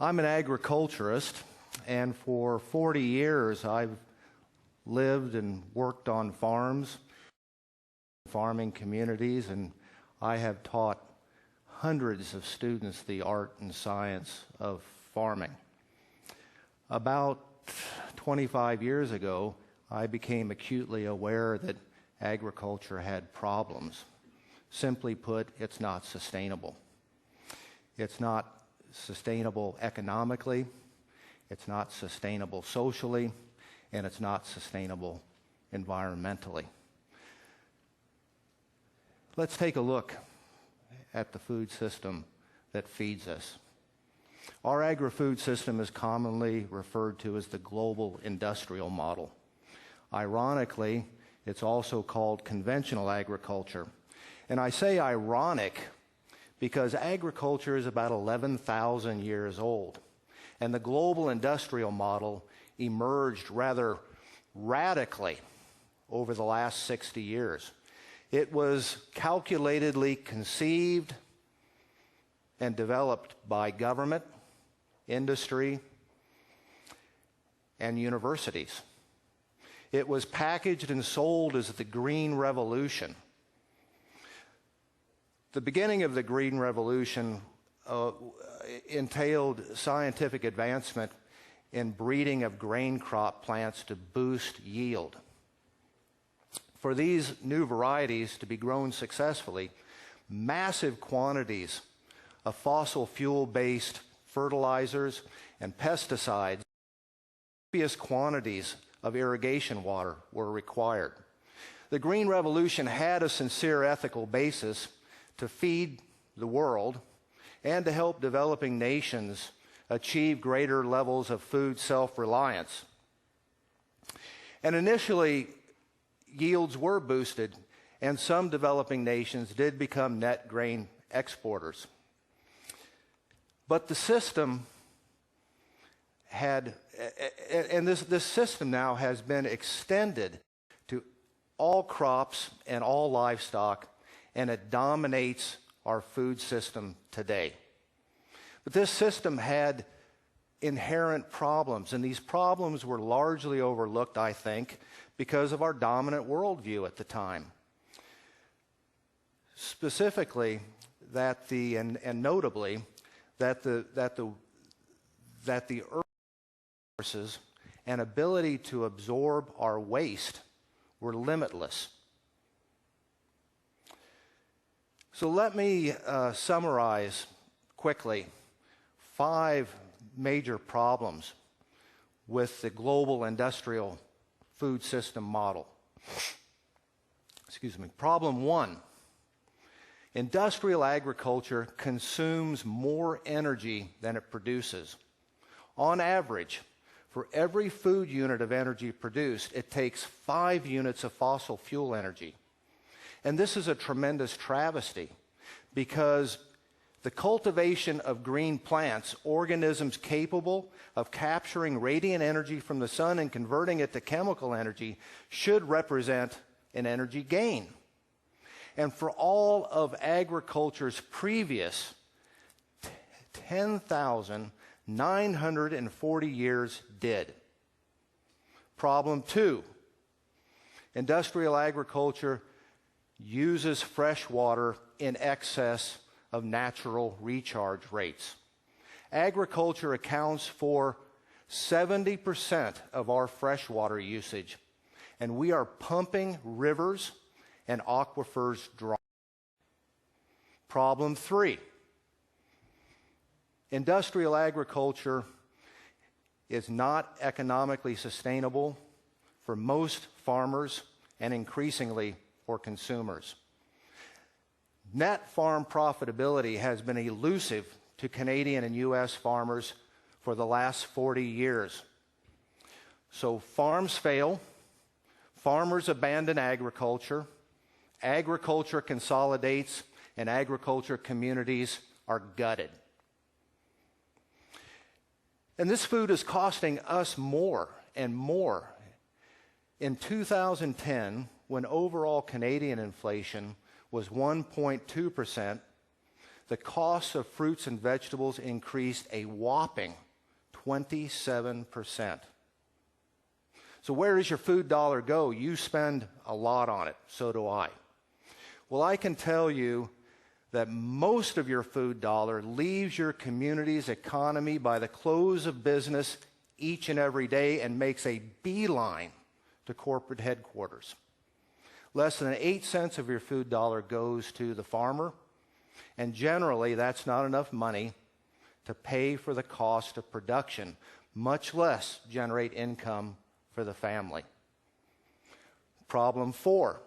I'm an agriculturist, and for 40 years I've lived and worked on farms, farming communities, and I have taught hundreds of students the art and science of farming. About 25 years ago, I became acutely aware that agriculture had problems. Simply put, it's not sustainable. It's not sustainable economically, it's not sustainable socially, and it's not sustainable environmentally. Let's take a look at the food system that feeds us. Our agri-food system is commonly referred to as the global industrial model. Ironically, it's also called conventional agriculture. And I say ironic because agriculture is about 11,000 years old. And the global industrial model emerged rather radically over the last 60 years. It was calculatedly conceived and developed by government, industry, and universities. It was packaged and sold as the Green Revolution. The beginning of the Green Revolution entailed scientific advancement in breeding of grain crop plants to boost yield. For these new varieties to be grown successfully, massive quantities of fossil fuel-based fertilizers and pesticides, copious quantities of irrigation water were required. The Green Revolution had a sincere ethical basis to feed the world and to help developing nations achieve greater levels of food self-reliance. And initially, yields were boosted, and some developing nations did become net grain exporters. But the system had, and this system now has been extended to all crops and all livestock, and it dominates our food system today. But this system had inherent problems, and these problems were largely overlooked, I think, because of our dominant worldview at the time. Specifically, and notably, that the earth resources and ability to absorb our waste were limitless. So let me summarize quickly 5 major problems with the global industrial food system model. Excuse me. Problem 1. Industrial agriculture consumes more energy than it produces. On average, for every food unit of energy produced, it takes 5 units of fossil fuel energy. And this is a tremendous travesty because the cultivation of green plants, organisms capable of capturing radiant energy from the sun and converting it to chemical energy, should represent an energy gain. And for all of agriculture's previous 10,940 years did. Problem 2, industrial agriculture uses fresh water in excess of natural recharge rates. Agriculture accounts for 70% of our freshwater usage, and we are pumping rivers and aquifers dry. Problem 3, industrial agriculture is not economically sustainable for most farmers and increasingly for consumers. Net farm profitability has been elusive to Canadian and U.S. farmers for the last 40 years. So farms fail, farmers abandon agriculture, agriculture consolidates, and agriculture communities are gutted. And this food is costing us more and more. In 2010, when overall Canadian inflation was 1.2%, the cost of fruits and vegetables increased a whopping 27%. So where does your food dollar go? You spend a lot on it. So do I. Well, I can tell you that most of your food dollar leaves your community's economy by the close of business each and every day and makes a beeline to corporate headquarters. Less than 8 cents of your food dollar goes to the farmer, and generally that's not enough money to pay for the cost of production, much less generate income for the family. Problem 4,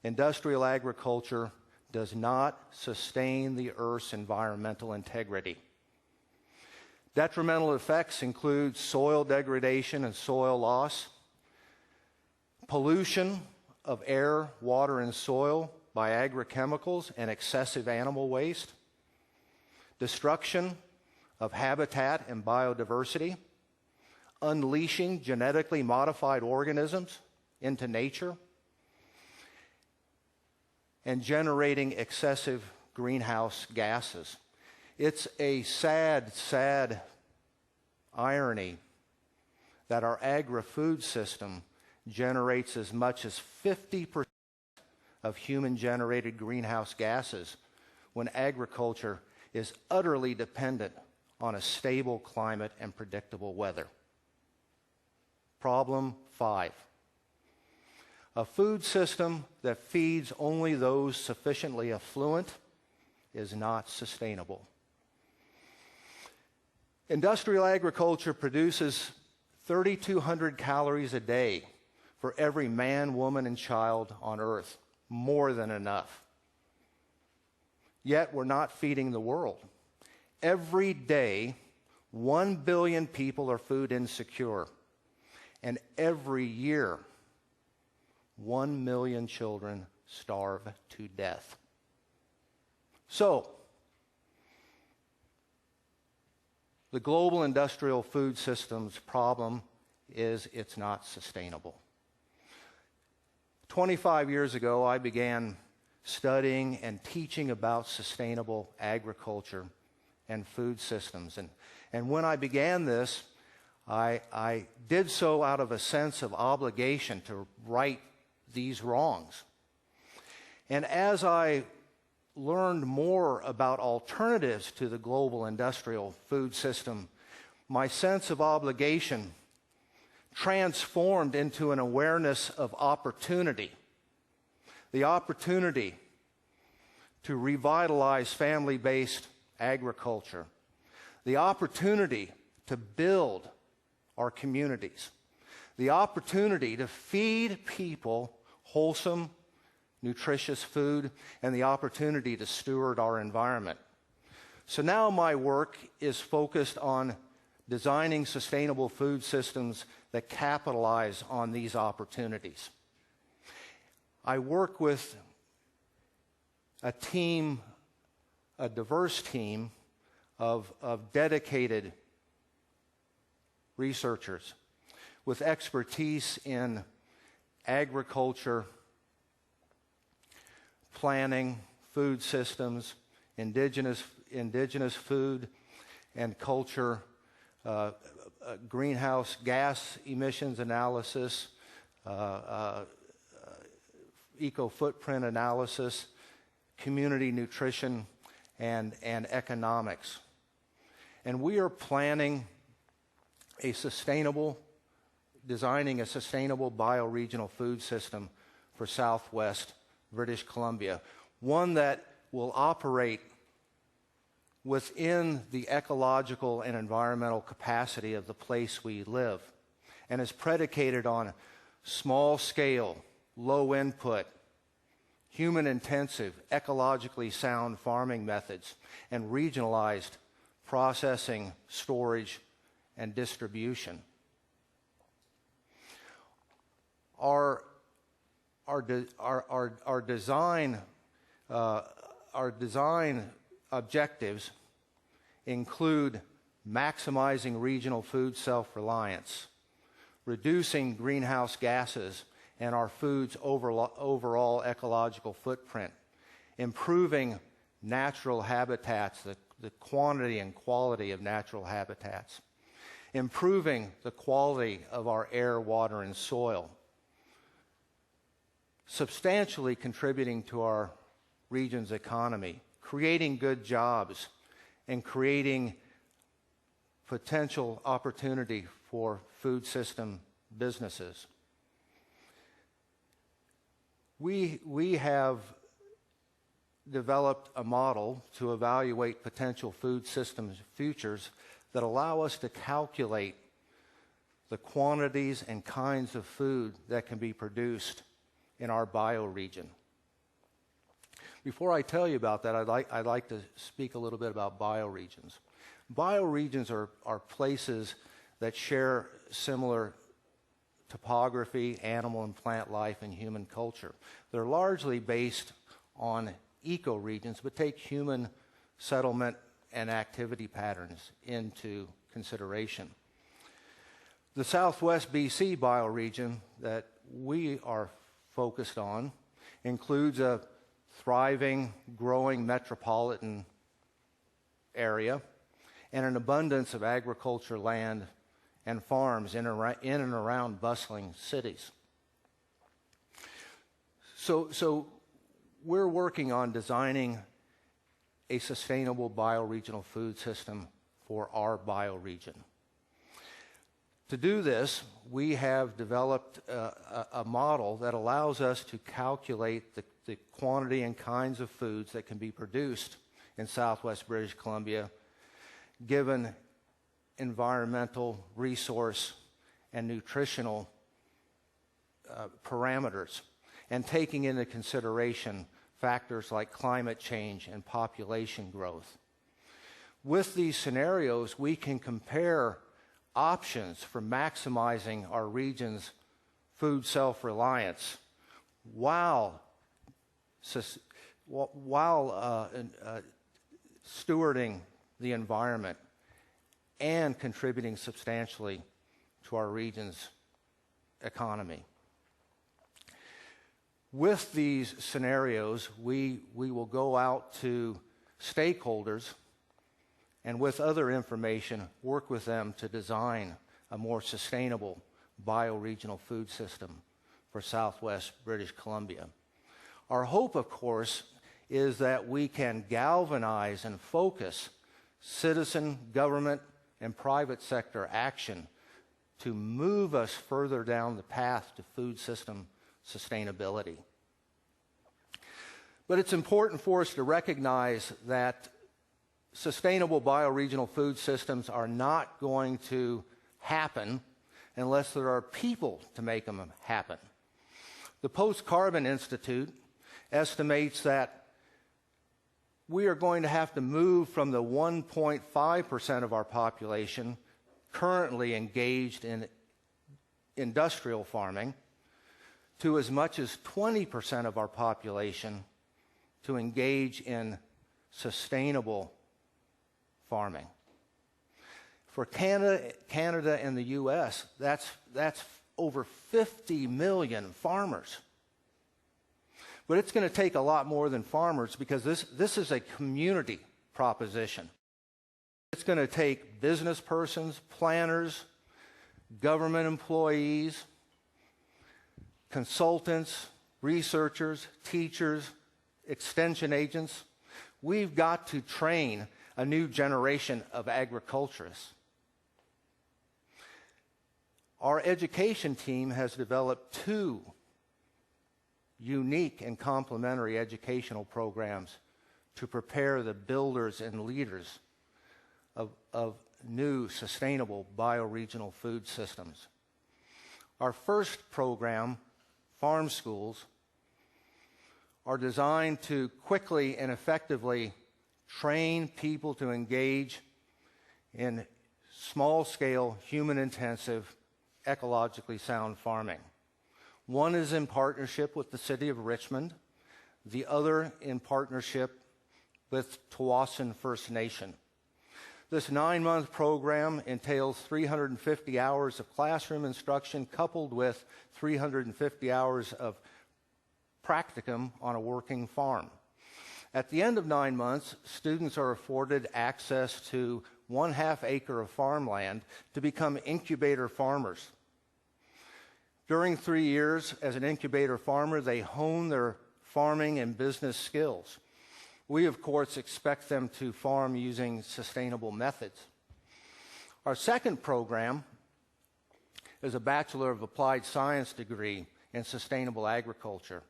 industrial agriculture does not sustain the Earth's environmental integrity. Detrimental effects include soil degradation and soil loss, pollution of air, water, and soil by agrochemicals and excessive animal waste, destruction of habitat and biodiversity, unleashing genetically modified organisms into nature, and generating excessive greenhouse gases. It's a sad, sad irony that our agri-food system generates as much as 50% of human-generated greenhouse gases when agriculture is utterly dependent on a stable climate and predictable weather. Problem 5. A food system that feeds only those sufficiently affluent is not sustainable. Industrial agriculture produces 3,200 calories a day for every man, woman, and child on Earth. More than enough. Yet we're not feeding the world. Every day, 1 billion people are food insecure. And every year, 1 million children starve to death. So, the global industrial food system's problem is it's not sustainable. 25 years ago, I began studying and teaching about sustainable agriculture and food systems. And when I began this, I did so out of a sense of obligation to right these wrongs. And as I learned more about alternatives to the global industrial food system, my sense of obligation transformed into an awareness of opportunity. The opportunity to revitalize family-based agriculture. The opportunity to build our communities. The opportunity to feed people wholesome, nutritious food, and the opportunity to steward our environment. So now my work is focused on designing sustainable food systems that capitalize on these opportunities. I work with a team, a diverse team of dedicated researchers with expertise in agriculture, planning, food systems, indigenous food and culture, greenhouse gas emissions analysis, eco-footprint analysis, community nutrition, and economics. And we are designing a sustainable bioregional food system for Southwest British Columbia, one that will operate within the ecological and environmental capacity of the place we live, and is predicated on small scale, low input, human intensive, ecologically sound farming methods, and regionalized processing, storage, and distribution. Our design objectives include maximizing regional food self-reliance, reducing greenhouse gases and our food's overall ecological footprint, improving natural habitats, the quantity and quality of natural habitats, improving the quality of our air, water, and soil, substantially contributing to our region's economy, creating good jobs, and creating potential opportunity for food system businesses. We have developed a model to evaluate potential food systems futures that allow us to calculate the quantities and kinds of food that can be produced in our bioregion. Before I tell you about that, I'd like to speak a little bit about bioregions. Bioregions are places that share similar topography, animal and plant life, and human culture. They're largely based on ecoregions, but take human settlement and activity patterns into consideration. The Southwest BC bioregion that we are focused on includes a thriving, growing metropolitan area and an abundance of agriculture land and farms in and around bustling cities. So we're working on designing a sustainable bioregional food system for our bioregion. To do this, we have developed a model that allows us to calculate the quantity and kinds of foods that can be produced in Southwest British Columbia, given environmental, resource, and nutritional parameters, and taking into consideration factors like climate change and population growth. With these scenarios, we can compare options for maximizing our region's food self-reliance while stewarding the environment and contributing substantially to our region's economy. With these scenarios, we will go out to stakeholders and with other information, work with them to design a more sustainable bioregional food system for Southwest British Columbia. Our hope, of course, is that we can galvanize and focus citizen, government, and private sector action to move us further down the path to food system sustainability. But it's important for us to recognize that sustainable bioregional food systems are not going to happen unless there are people to make them happen. The Post-Carbon Institute estimates that we are going to have to move from the 1.5% of our population currently engaged in industrial farming to as much as 20% of our population to engage in sustainable farming. For Canada and the U.S., that's over 50 million farmers. But it's going to take a lot more than farmers because this is a community proposition. It's going to take business persons, planners, government employees, consultants, researchers, teachers, extension agents. We've got to train a new generation of agriculturists. Our education team has developed two unique and complementary educational programs to prepare the builders and leaders of new sustainable bioregional food systems. Our first program, Farm Schools, are designed to quickly and effectively train people to engage in small-scale, human-intensive, ecologically sound farming. One is in partnership with the City of Richmond, the other in partnership with Tawasin First Nation. This 9-month program entails 350 hours of classroom instruction coupled with 350 hours of practicum on a working farm. At the end of 9 months, students are afforded access to 1/2 acre of farmland to become incubator farmers. During 3 years as an incubator farmer, they hone their farming and business skills. We, of course, expect them to farm using sustainable methods. Our second program is a Bachelor of Applied Science degree in sustainable agriculture.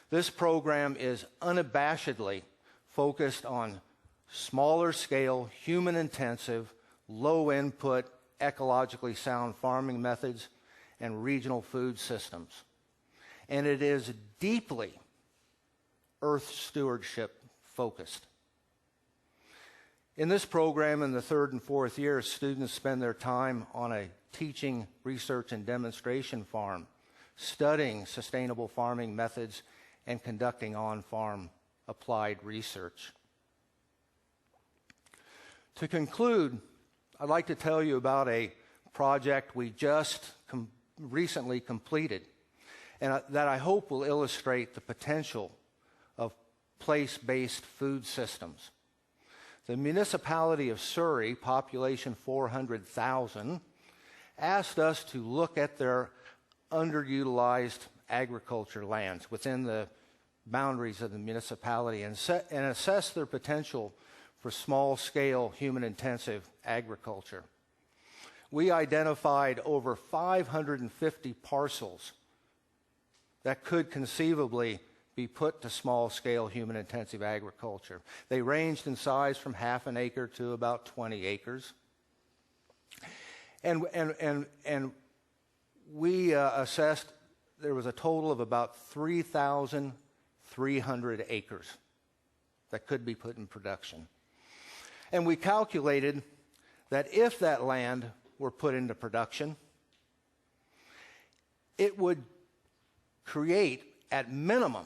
This program is unabashedly focused on smaller scale, human-intensive, low-input, ecologically sound farming methods and regional food systems. And it is deeply earth stewardship focused. In this program, in the 3rd and 4th years, students spend their time on a teaching, research, and demonstration farm, studying sustainable farming methods and conducting on-farm applied research. To conclude, I'd like to tell you about a project we just recently completed, and that I hope will illustrate the potential of place-based food systems. The municipality of Surrey, population 400,000, asked us to look at their underutilized agriculture lands within the boundaries of the municipality and assess their potential for small-scale, human-intensive agriculture. We identified over 550 parcels that could conceivably be put to small-scale, human-intensive agriculture. They ranged in size from 1/2 an acre to about 20 acres. And we assessed there was a total of about 3,300 acres that could be put in production. And we calculated that if that land were put into production, it would create, at minimum,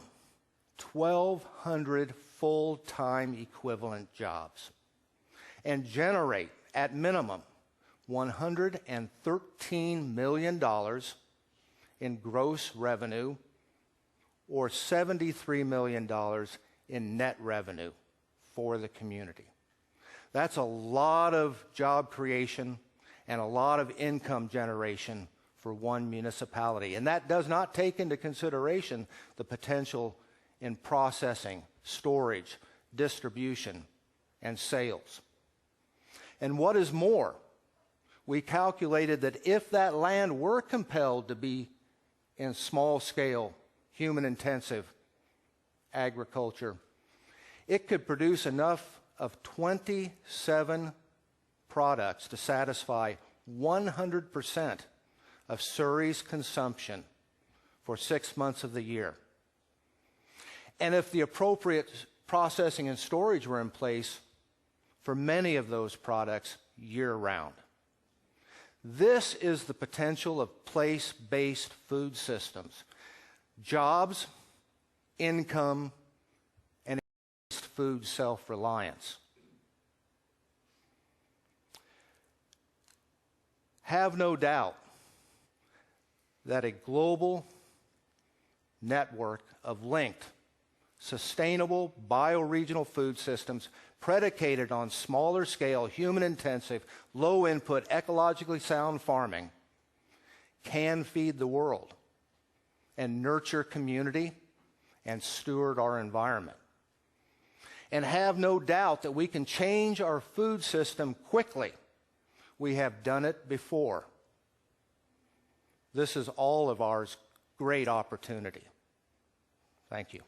1,200 full-time equivalent jobs and generate, at minimum, $113 million in gross revenue or $73 million in net revenue for the community. That's a lot of job creation and a lot of income generation for one municipality. And that does not take into consideration the potential in processing, storage, distribution, and sales. And what is more, we calculated that if that land were compelled to be in small-scale, human-intensive agriculture, it could produce enough of 27 products to satisfy 100% of Surrey's consumption for 6 months of the year. And if the appropriate processing and storage were in place for many of those products year-round. This is the potential of place-based food systems. Jobs, income, and food self-reliance. Have no doubt that a global network of linked, sustainable, bioregional food systems predicated on smaller scale, human-intensive, low-input, ecologically sound farming can feed the world and nurture community and steward our environment. And have no doubt that we can change our food system quickly. We have done it before. This is all of ours great opportunity. Thank you.